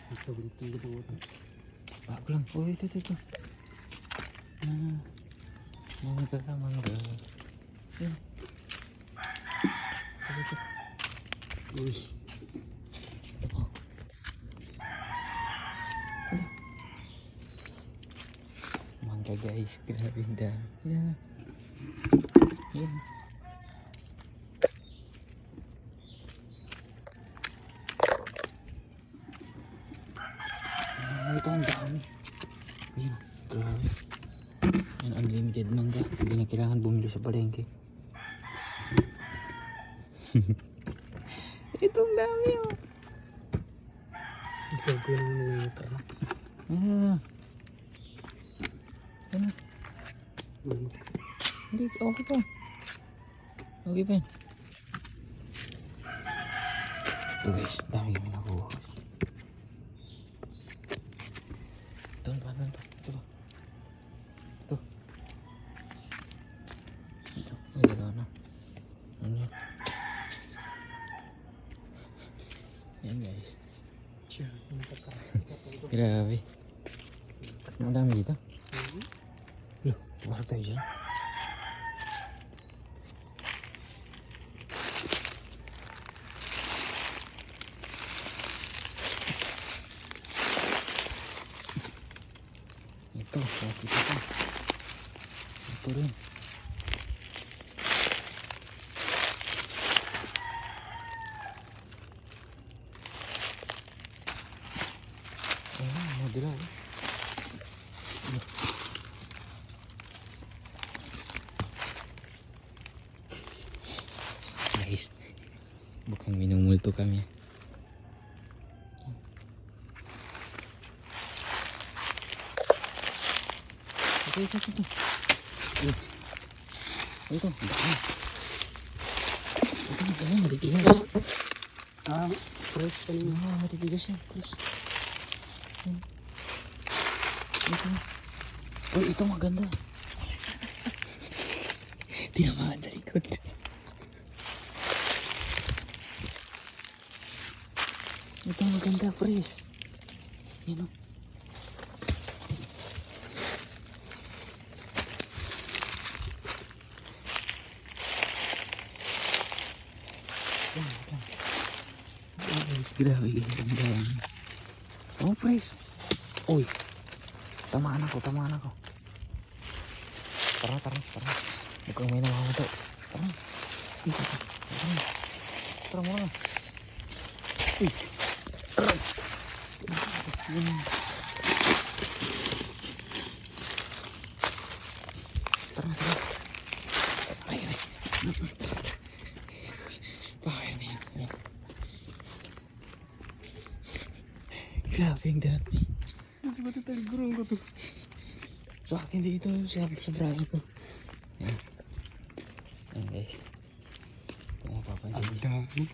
Ito, gunting ko ito. Bago lang. Oh, ito. Mangga. Yan. Ito. Uy. Ito po. Ano? Mangga guys. Grabe yung dami. Yan. Yan. Ito ang dami. Ayan, grabe. Yan, unlimited mangga. Hindi na kailangan bumili sa palengke. Itong dami oh. Ito ko yung nangyayaka. Ano? Hindi, okay pa. Okay pa yan. Ito guys, dami kami nakuha. Ito ba? Ito. Ay, wala na. Ano yan? Yan guys. Grabe. Ang dami dito. Wala tayo dyan. Ito, bakit ito? Ito rin. Ayan, madilaw. Guys, bukang minumulto kami. Ito. Ito, dami. Ito, matitigas. Fresh pa rin. Matitigas yan, fresh. Ito. Oh, ito maganda. Tinamaan sa likod. Ito maganda, fresh. Yan o. Grabe guys, ang dami. Oh, fresh. Uy, tamaan ako. Tara. Mukhang may namamato. Tara. Tara muna. Uy. Tara. Tara. Ay. Bahay na yan. Grabe ang dami. Hindi ba ito tayo ko to? Sa akin dito, sa braso ko. Yan guys. Kung mapapansin. Ang dami.